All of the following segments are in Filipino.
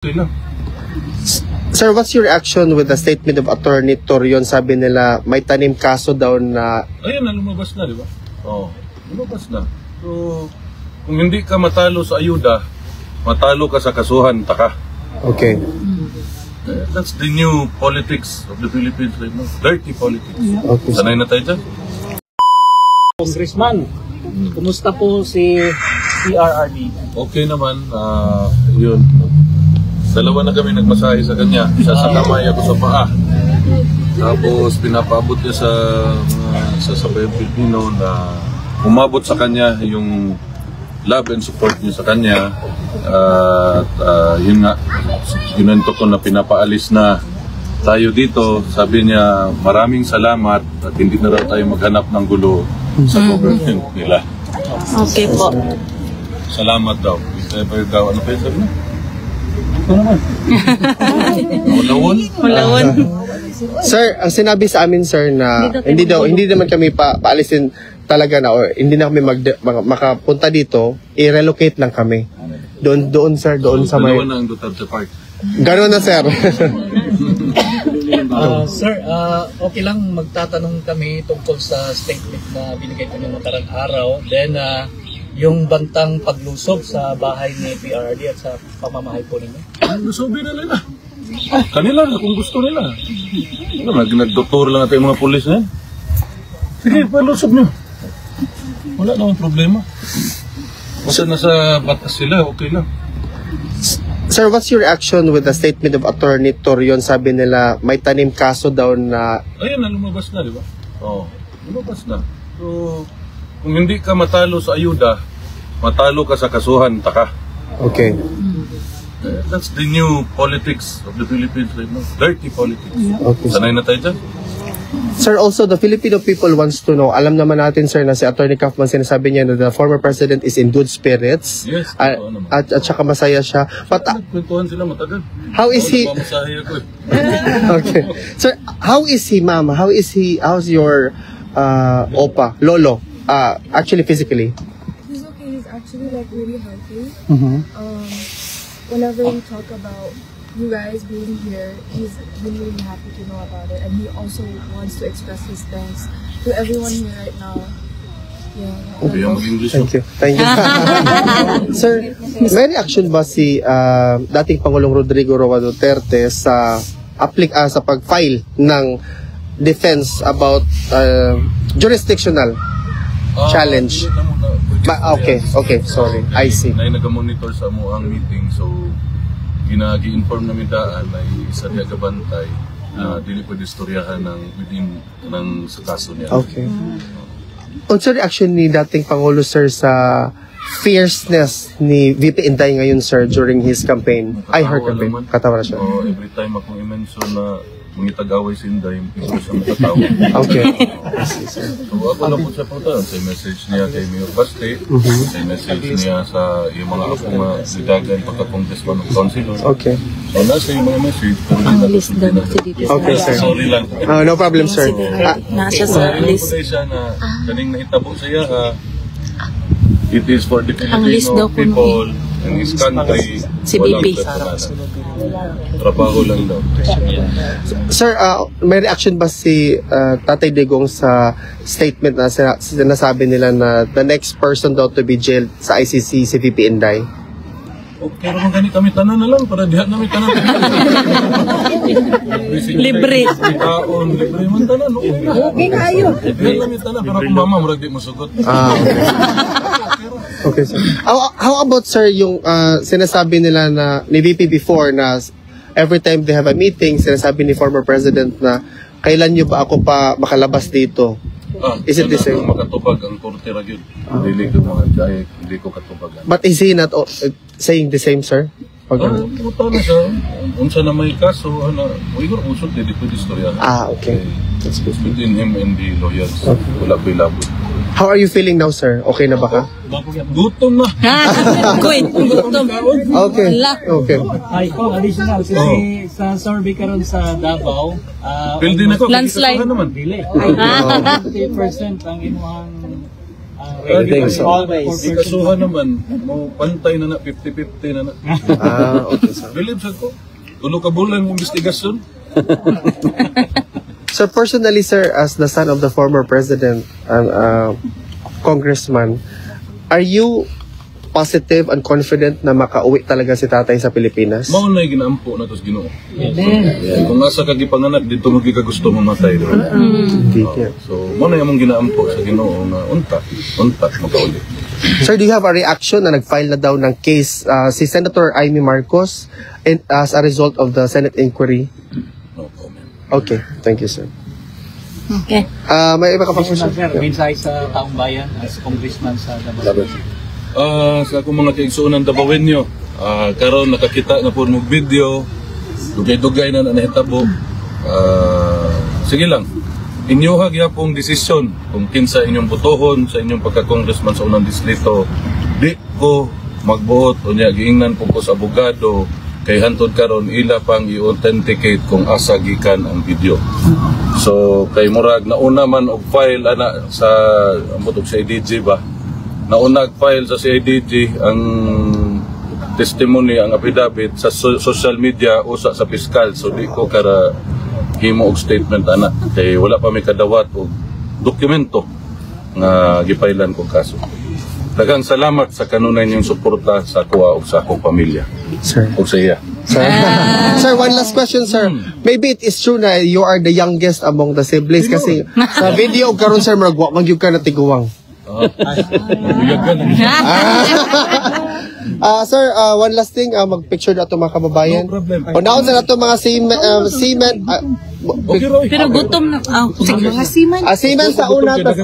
Okay lang. Sir, what's your reaction with the statement of Attorney Torion? Sabi nila may tanim kaso daw na... Ayun na, lumabas na, di ba? Oo, lumabas na. So, kung hindi ka matalo sa ayuda, matalo ka sa kasuhan, taka. Okay. That's the new politics of the Philippines right now. Dirty politics. Okay. Sanay na tayo dyan? Congressman, kumusta po si PRRD? Okay naman, yun. Dalawa na kami nagmasahe sa kanya. Isa sa kamay, ako sa paa. Tapos pinapaabot niya sa sabayang Pilipino na umabot sa kanya yung love and support niya sa kanya. Yun nga, ginanto ko na pinapaalis na tayo dito. Sabi niya, maraming salamat at hindi na raw tayo maghanap ng gulo sa government nila. Okay po. Salamat daw. If ever daw, ano pa yun sabi niya? Mulawon. Sir, ang sinabi sa amin, sir, na hindi naman kami paalisin talaga na or hindi na kami makapunta dito, i-relocate lang kami. Doon sir, doon sa may... Dalawa na ang Duterte Park. Ganoon na, sir. Sir, okay lang magtatanong kami tungkol sa statement na binigay ko ng nakarang araw. Then, yung bantang paglusob sa bahay ni PRRD at sa pamamahay po ninyo. Lusobin na nila. Kanila, kung gusto nila. Nag-doktor lang natin yung mga pulis na yan. Sige, palusob nyo. Wala namang problema. Basta nasa batas sila, okay lang. Sir, what's your reaction with the statement of Attorney Torion? Sabi nila may tanim kaso daw na... Ayun na, lumabas na, di ba? Oo, lumabas na. So, kung hindi ka matalo sa ayuda, matalo ka sa kasuhan, taka. Okay. That's the new politics of the Philippines right now. Dirty politics. Okay, sir. Sanay na tayo dyan? Sir, also, the Filipino people wants to know, alam naman natin, sir, na si Attorney Kaufman, sinasabi niya na the former president is in good spirits. Yes, totoo naman. At saka masaya siya. But, Nagkwentuhan sila matagal. how is he... Mamasahe ako eh. Okay. Sir, how is he, ma'am? How's your opa, lolo, actually physically? He's okay. He's actually like really healthy. Mm-hmm. Whenever we talk about you guys being here, he's really, really happy to know about it, and he also wants to express his thanks to everyone here right now. Yeah. Okay, ang mag-English. Thank you. Sir, may reaction ba si dating Pangulong Rodrigo Roa Duterte sa pag-file ng defense about jurisdictional challenge? Okay, sorry. I see. Na nag-monitor sa amuang meeting, so ginagi-inform namin daan na isa niya gabantay na dili pwede istoryahan ng sa kaso niya. Okay. Unsa reaction ni dating Pangulo, sir, sa fierceness ni VP Inday ngayon, sir, during his campaign? Her campaign. Katawa na siya. Every time akong i-mention na mangitag-away si Inday, gusto siya matatawa. Okay. So ako lang po siya punta sa message niya kay Mayor Baste, sa message niya sa yung mga akong lidagan pagka-congressman of councilor. Okay. So nasa yung mga message, pero hindi na Okay, sir. sorry lang. No problem, sir. Nasa sa list. Pwede siya na kaning nahitabo siya it is for the Ang list daw Filipino po people in his country. Si walang BP. personalan. Trabaho lang daw. Sir, may reaction ba si Tatay Digong sa statement na sinasabi nila na the next person daw to be jailed sa ICC si VP Inday? Okay, pero kami tanan na lang para diha namin tanan. Libre. Taon, libre man tanan. Okay kayo. Libre namin tanan, pero kung mama, murag di mo sugot. Okay. Okay, sir. How about, sir, yung sinasabi nila na ni VP before na every time they have a meeting, sinasabi ni former president na kailan nyo ba ako pa makalabas dito? Is it the same? Makatubag ang korte ra gyud. Dili ko mga hindi ko katubagan. But is he not saying the same, sir? Puta na siya. Unsa na may kaso, Uyghur usod dili pwede istorya. Okay. That's good. Between him and the lawyers. Wala pa ilabot. How are you feeling now, sir? Okay na ba ka? Gutom na. Kuy, gutom. Okay. Okay. Ay, additional kasi sa survey karon sa Davao, Building na ko. Landslide. Naman. dili. 50% ang imuhang Di kasuhan naman, mo pantay na 50-50 na. Okay, sir. Believe sa ko. Tulo ka bulan ng investigasyon. So personally, sir, as the son of the former president and congressman, are you positive and confident na makauwi talaga si tatay sa Pilipinas? Mao na ginaampo na tos Ginoo. Kung nasa ka gipanganak dito mo ka gusto mamatay, di ba? So mao na imong ginaampo sa Ginoo na unta makauli. Sir, do you have a reaction na nag-file na daw ng case si Senator Amy Marcos as a result of the Senate inquiry? No comment. Okay, thank you, sir. Okay. May iba ka pang question? Mensahe sa taong bayan as congressman sa Davao. Sa akong mga kaigsuunan Davaoenyo, karon nakakita na po ng video, dugay-dugay na nahitabo. Sige lang, inyuha gyapong desisyon kung kinsa inyong butohon sa inyong pagka-congressman sa unang distrito. Di ko magbuot o niya giingnan ko sa abogado kay hantod karon ila pang i-authenticate kung asa gikan ang video. So kay murag nauna man og file ana sa ambot sa IDG ba. Nauna file sa CIDG ang testimony, ang affidavit sa social media usa sa piskal. So di ko kara himo og statement ana kay wala pa may kadawat og dokumento nga gipailan ko kaso. Daghang salamat sa kanunay niyong suporta sa kuha ug sa akong pamilya. Sir. Ug sa iya. Sir, sir, one last question, sir. Maybe it is true na you are the youngest among the siblings kasi sa video karon sir magwa magyud ka na tiguwang. Sir, one last thing, mag-picture na ito mga kababayan. No problem. Unaon sa nato mga seamen. Okay, Roy. Pero gutom na. Sige, mga seaman. Seamen sa una, tas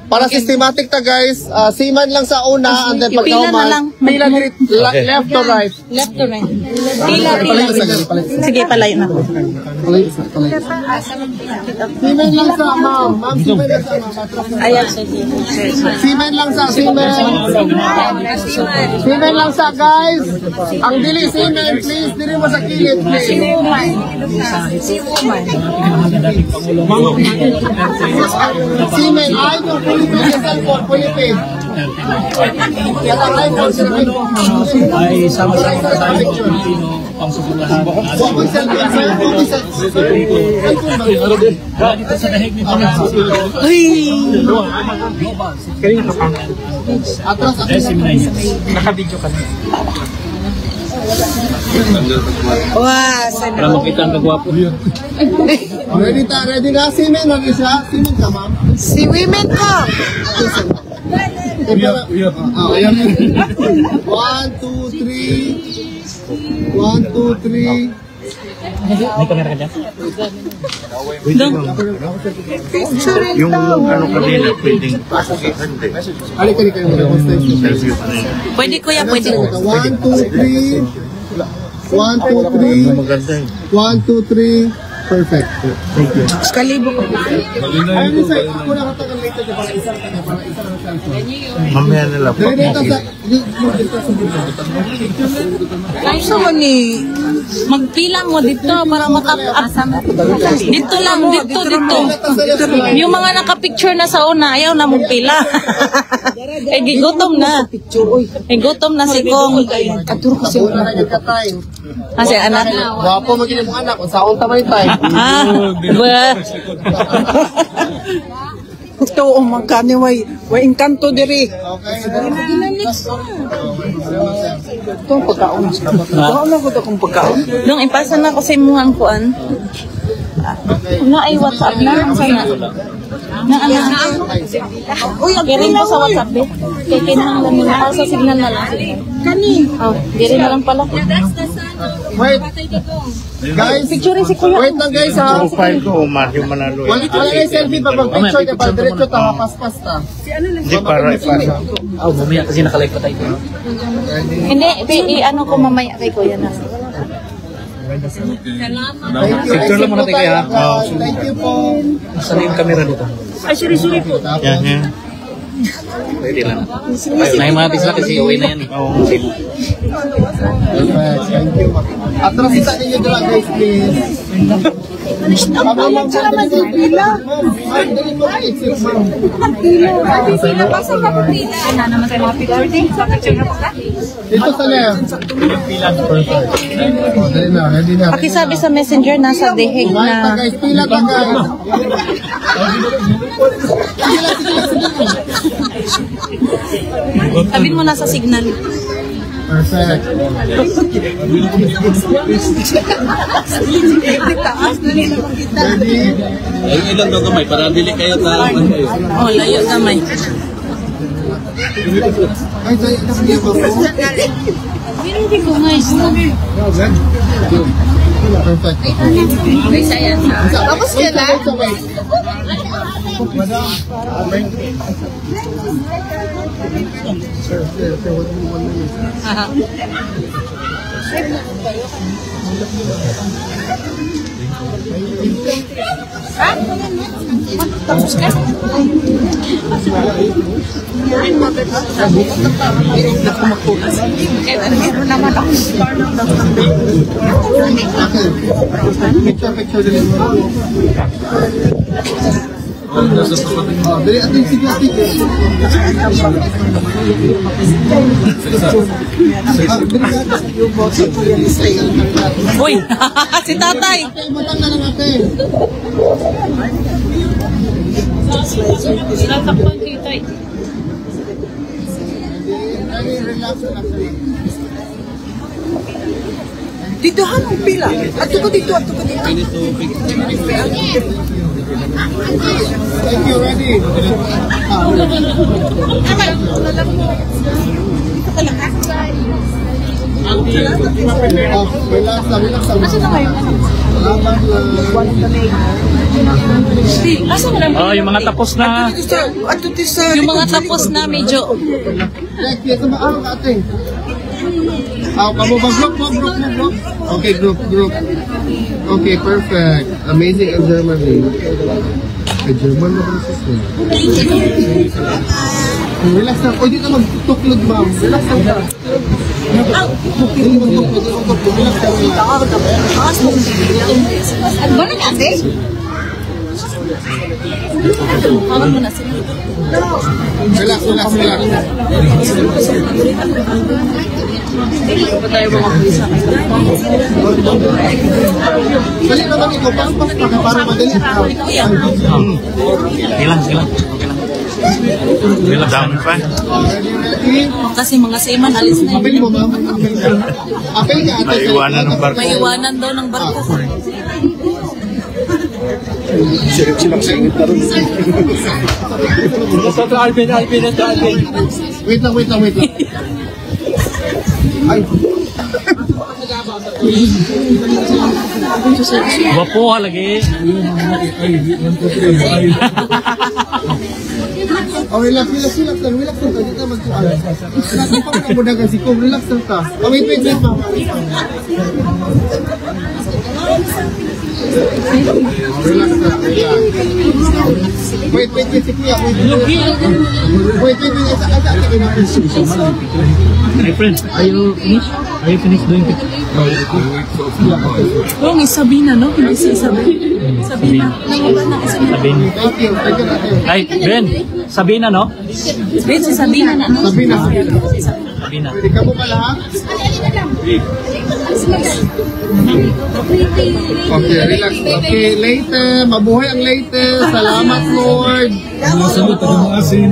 para systematic ta guys. Seamen lang sa una, and then Pila na pagkauman. lang. Pila left to right. Left to right. Pila. Sige, palayo na. Seamen lang sa ma'am. Ma'am, seamen lang sa ma'am. Ayan, sige. Seamen lang sa seamen. Seamen lang sa guys. Ang dili seamen, please. Dili mo sa kilid, please. Seamen, ay yung Philippine cellphone, Philippine. Ay sama-sama tayo Pilipino pang susunahan. Dito sa dahig ni Naka-video ka na. Para makita ang kagwapo yun. Ready na, seamen, mag-isa. Seamen ka, ma'am. Si women ko. Ayan. 1, 2, 3. 1, 2, 3. May kamera ka dyan? Yung ano kanina, pwedeng Halika Pwede kuya, pwede. 1, 2, 3. 1, 2, 3. maganda eh. 1, 2, 3. Perfect. Thank you. Kalibo ko. Ay, sir, ako na katagal later para isang Mamaya nila po. Gusto mo ni magpila mo dito para matap dito lang, dito. Yung mga nakapicture na sa una, ayaw na magpila. Gigutom na. Gutom na si Kong. Kasi anak. Wapo magiging mong anak. Unsaon tamay time. Ba. Ito, magkani way engkanto diri. Ito ang pagkaon. Ito na ko itong pagkaon. Nung ipasa na ko sa imuhang kuan. Na ay WhatsApp na. Sana. Na ano. Kirin ko sa WhatsApp din. Kaya kinahanglan mo na. Sa signal na lang. Kani? Oh, kirin na lang pala. Wait. Guys, Picture si Kuya. wait lang guys ha. Profile ko, Mario Manalo. Wala kayo selfie pa pag-picture niya. Pag diretso ta, paspas ta. Hindi para ipasa. Oh, mamaya kasi nakalive pa tayo. Hindi, ano ko mamaya kay Kuya na. Thank you. Picture lang muna tayo kaya. Thank you po. Saan yung camera dito? Yan, yan. Pwede lang. Nahimatis lang kasi uwi na yan. Oo. Perfect. Thank you. Atrasita ninyo doon guys, please. Dito sa left. Pakisabi sa messenger, nasa deheg na. Guys, pila ka guys. Sabihin mo nasa signal. Perfect. Ready? Ay, ilan daw kamay para dili kayo ta. Oh, layo gamay. Ay, tayo na po. Hindi ko guys. Perfect. Tapos yan na. Tapos ka? Picture din mo. Nasa tapat mo. Dali atin sige. Uy, si tatay. Matang na lang natin. Natakpan kita eh. Relax. Dito hanong pila. Ato ko dito. Thank you, ready? Relax lang. Salamat lang. Oh, yung mga tapos na. Yung mga tapos na medyo. Next, yes, maarang ka ating. Kamu ba group? Okay, group. Okay, perfect. Amazing ang Germany. Ay, German na ba siya? Relax lang. Pwede ka magtuklod, ma'am. Relax lang ka. Ano ba na ate? Hawan mo na sila. Relax. Pa tayo mga pulis na kayo. Dali naman ikaw, paspas pa ka para madali. Ilang. Dami pa. Ready? Kasi mga seaman alis na Apel mo, ma'am. Apel ka, ate. Maiwanan ng barko. may iwanan daw ng barko. Wait lang. Ay. Wapo lagi. Oh, relax lang. Dito magsual. Relax pa ka muna kasi kung relax lang ka. Oh, wait, ma'am. Relax lang. Wait, si Kuya. Wait. My friend, are you finished doing picture? Oh, Sabina, no? Hindi si Sabina. Nangaba na kasi. Sabina. Thank you. Ay, Ben, Sabina, no? Ben, si Sabina na. Sabina. Sabina. Pwede ka mo pala, ha? Okay, relax. Okay, later. Mabuhay ang later. Salamat, Lord. Nasagot ang mga asin.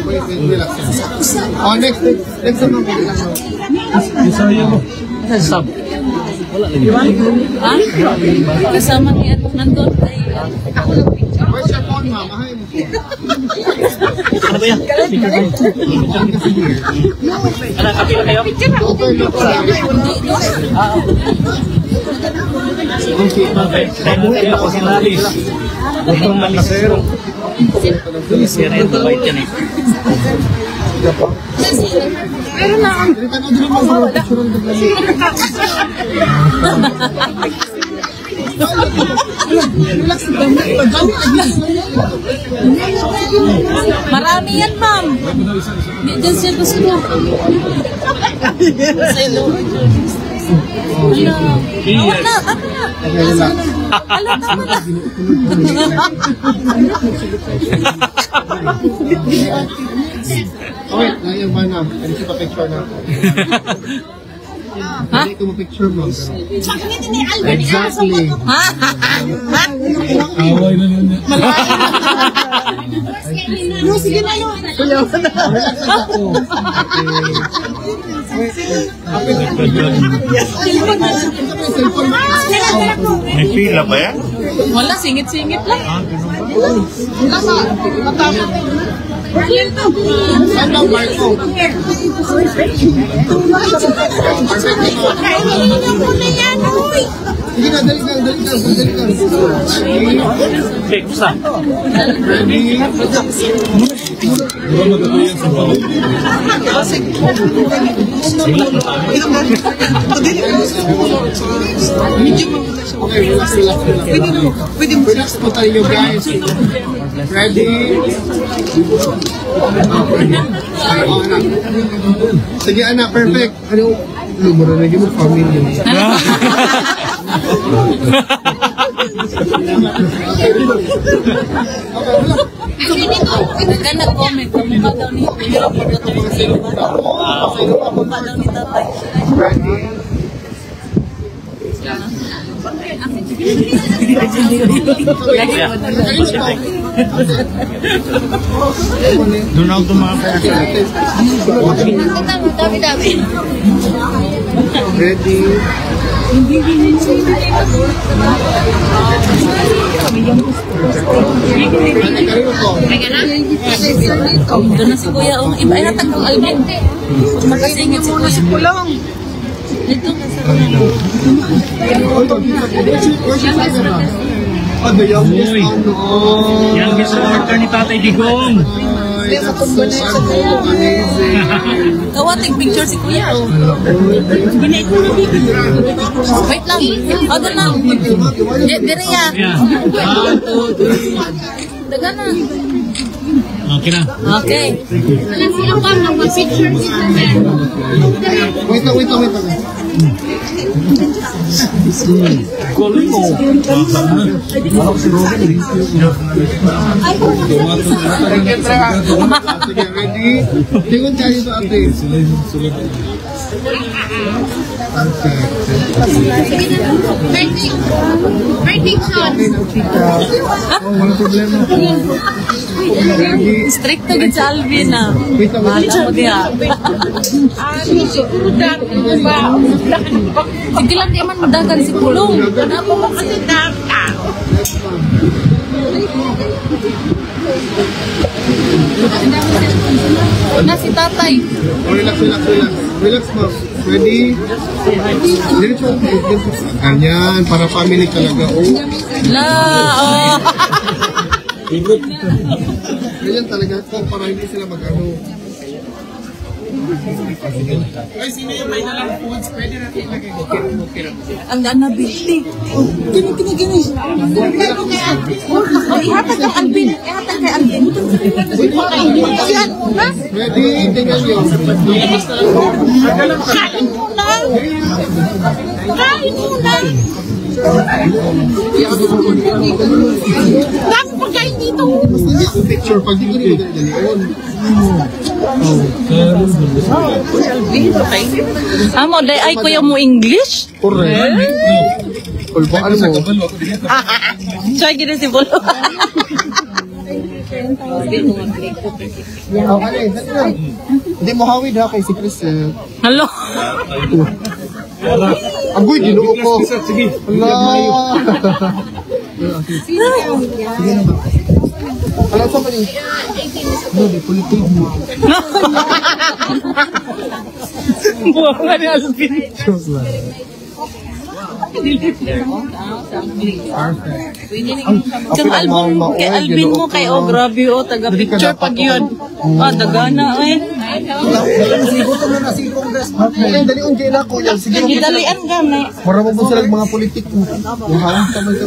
Wait, relax. Oh, next naman. Isaya mo. Sab. Wala lagi. Ha? Kasama ni ano, nandun kay Where's your phone, ma'am? Ahay mo. Ano ba yan? Ano, kapila kayo? Okay. Tayo ako si Lalis. Bukong Malasero. Sira yung bait yan eh. Pero na ang Marami yan, ma'am. Di dyan siya gusto. Wala, ano na? Alam naman na. Okay, ngayon ba na? Ano siya pa-picture na? Hindi ko ma-picture mo. Exactly. Away na yun. No, sige na, no. May pila ba yan? Wala, singit-singit lang. Ano, Marco? Sige na, dali ka. Ready? Okay, relax po tayo, guys. Ready? Sige, anak, perfect. Ano? Lumura na yung family. Kaya nag-comment, kamukha daw ni kamukha daw ni tatay. Doon ako tumapay. Ready? Doon na si Kuya. Iba ay natag ng album. Makasingit si Kuya. Dito ka sa The youngest one, no. Youngest supporter ni Tatay Digong. kawating picture si Kuya. Wait lang. O, doon lang. Dire ya. Daga na. Okay na. Okay. Wait lang. Kulit mo. Sige, ready? Tingin tayo ito, ate. Birthday shot. Walang problema po. Strict to gid sa Alvin na. Wait lang. Mahal mo diha. Sige lang, di man madagan si Kulong. Ako mo kasi data. Na si tatay. Relax, ma'am. Ready? Diretso. Ganyan, para family talaga. Oh. La, oh. Ganyan talaga po, para hindi sila mag-ano. Ay, sino yung may dalang foods? Pwede natin ilagay ko. Ang nabili. Gini. Oh, ihatag ang Alvin. Ihatag kay Alvin. Yan, ha? Ready? Tingnan nyo. Kain muna. Dami pagkain dito. Basta hindi ako picture. Pag di ko rin dali-dalion. Amo, day ay kuya mo English? Correct. Kulbaan mo. Siya gina si Bolo. Hindi mo hawid ha kay si Chris. Hello. Agoy, ginoo ko. Allah. Alam sa mali. No, di politik mo. Buwan nga ni Alvin. Kang album kay Alvin mo kay oh grabe oh taga picture pag yun. Dagana eh. Sigutom na si Congress. Dali unjay na ko yan. Sige. Gidalian gani. Para mo sila mga politik. Yung hawak ka man ko.